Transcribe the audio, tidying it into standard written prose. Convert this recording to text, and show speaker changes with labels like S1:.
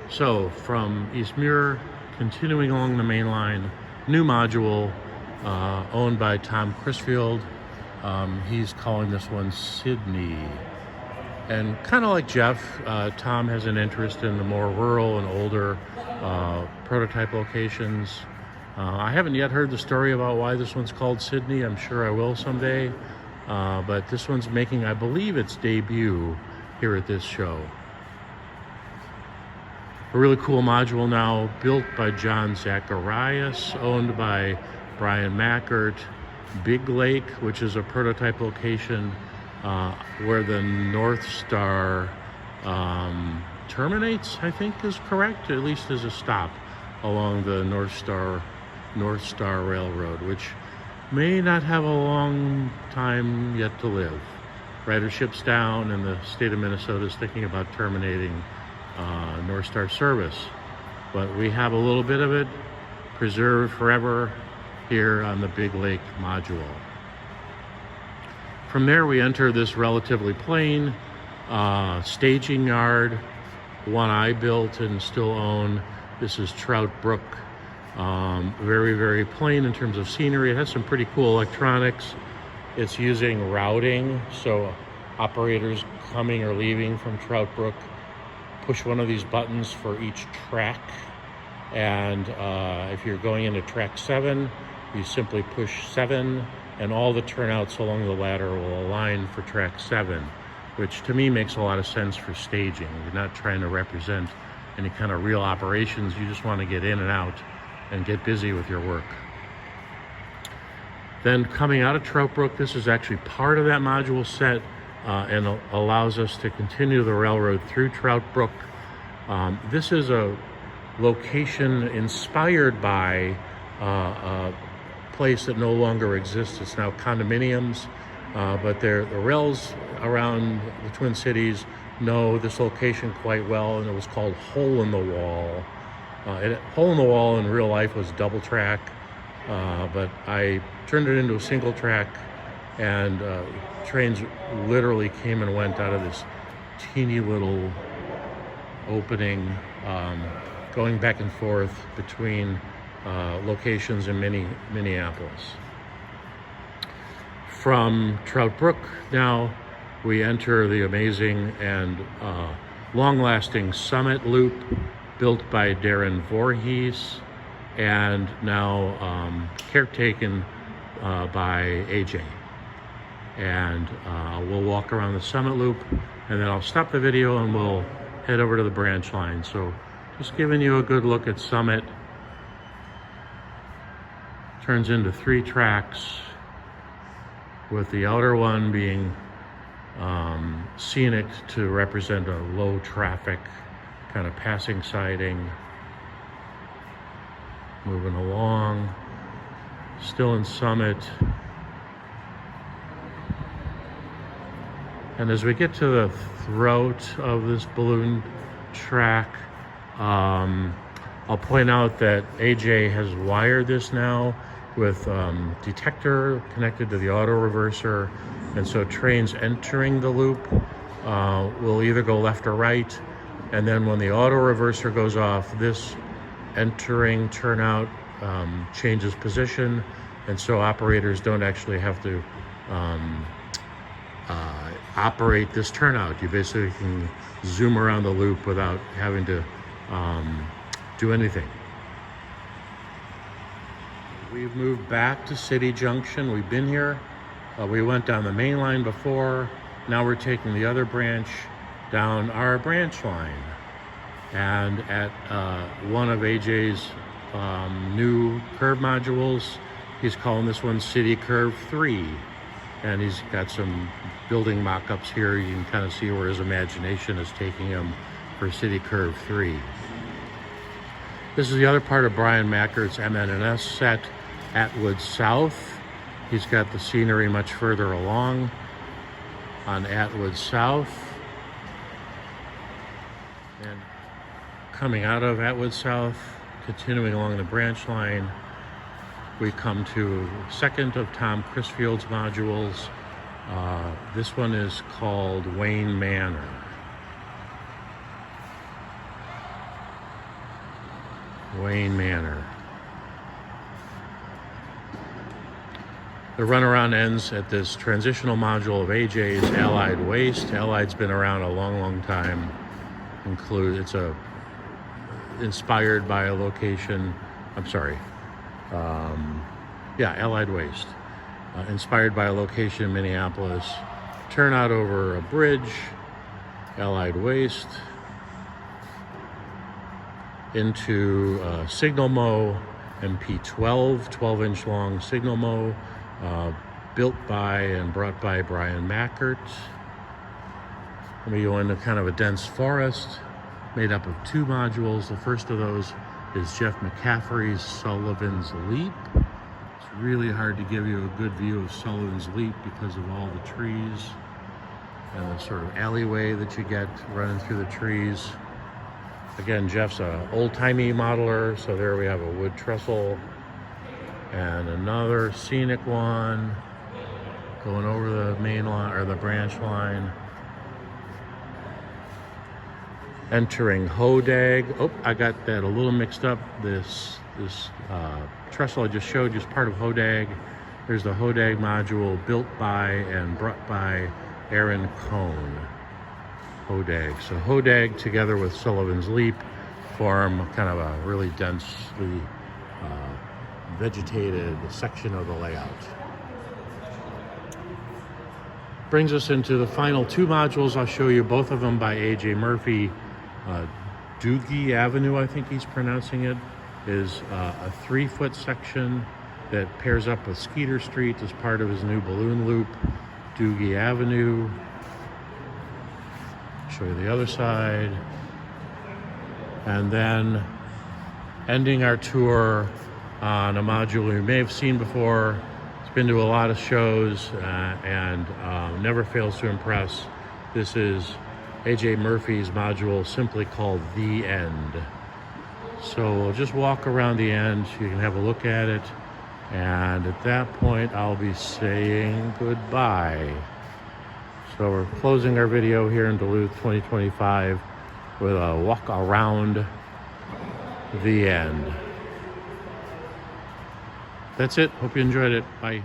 S1: So from East Muir, continuing along the main line, new module owned by Tom Crisfield. He's calling this one Sydney. And kind of like Jeff, Tom has an interest in the more rural and older prototype locations. I haven't yet heard the story about why this one's called Sydney. I'm sure I will someday. But this one's making, I believe, its debut here at this show. A really cool module now, built by John Zacharias, owned by Brian Mackert. Big Lake, which is a prototype location where the North Star terminates, I think is correct, at least as a stop along the North Star Railroad, which may not have a long time yet to live. Ridership's down, and the state of Minnesota is thinking about terminating North Star service. But we have a little bit of it preserved forever here on the Big Lake module. From there, we enter this relatively plain staging yard, one I built and still own. This is Trout Brook. Very, very plain in terms of scenery. It has some pretty cool electronics. It's using routing, so operators coming or leaving from Trout Brook push one of these buttons for each track. And if you're going into track 7, you simply push 7, and all the turnouts along the ladder will align for track 7, which to me makes a lot of sense for staging. You're not trying to represent any kind of real operations. You just want to get in and out and get busy with your work. Then coming out of Trout Brook, this is actually part of that module set and allows us to continue the railroad through Trout Brook. This is a location inspired by a place that no longer exists. It's now condominiums, but the rails around the Twin Cities know this location quite well, and it was called Hole in the Wall. Hole in the Wall in real life was double track, but I turned it into a single track, and trains literally came and went out of this teeny little opening, going back and forth between locations in Minneapolis. From Trout Brook, now we enter the amazing and long-lasting Summit Loop, built by Darren Voorhees, and now caretaken by AJ. And we'll walk around the Summit Loop, and then I'll stop the video and we'll head over to the branch line. So just giving you a good look at Summit. Turns into 3 tracks, with the outer one being scenic to represent a low traffic kind of passing siding. Moving along, still in Summit. And as we get to the throat of this balloon track, I'll point out that AJ has wired this now with detector connected to the auto reverser, and so trains entering the loop will either go left or right, and then when the auto reverser goes off, this entering turnout changes position, and so operators don't actually have to operate this turnout. You basically can zoom around the loop without having to do anything. We've moved back to City Junction. We've been here. We went down the main line before. Now we're taking the other branch down our branch line. And at one of AJ's new curve modules, he's calling this one City Curve 3. And he's got some building mock-ups here. You can kind of see where his imagination is taking him for City Curve 3. This is the other part of Brian Mackert's MN&S set, Atwood South. He's got the scenery much further along on Atwood South. And coming out of Atwood South, continuing along the branch line, we come to second of Tom Crisfield's modules. This one is called Wayne Manor. Wayne Manor. The runaround ends at this transitional module of AJ's Allied Waste. Allied's been around a long, long time. It's inspired by a location. Allied Waste. Inspired by a location in Minneapolis. Turn out over a bridge. Allied Waste. Into Signal Mo MP12, 12-inch long Signal Mo. Built by and brought by Brian Mackert. We go into kind of a dense forest made up of 2 modules. The first of those is Jeff McCaffrey's Sullivan's Leap. It's really hard to give you a good view of Sullivan's Leap because of all the trees and the sort of alleyway that you get running through the trees. Again, Jeff's an old-timey modeler, so there we have a wood trestle. And another scenic one going over the main line or the branch line. Entering Hodag. Oh, I got that a little mixed up. This trestle I just showed you is part of Hodag. There's the Hodag module built by and brought by Aaron Cohn. Hodag. So Hodag together with Sullivan's Leap form kind of a really densely vegetated section of the layout. Brings us into the final 2 modules. I'll show you both of them by A.J. Murphy. Doogie Avenue, I think he's pronouncing it, is a 3-foot section that pairs up with Skeeter Street as part of his new balloon loop. Doogie Avenue. Show you the other side. And then ending our tour on a module you may have seen before. It's been to a lot of shows and never fails to impress. This is A.J. Murphy's module simply called The End. So we'll just walk around the end. You can have a look at it. And at that point, I'll be saying goodbye. So we're closing our video here in Duluth 2025 with a walk around the end. That's it. Hope you enjoyed it. Bye.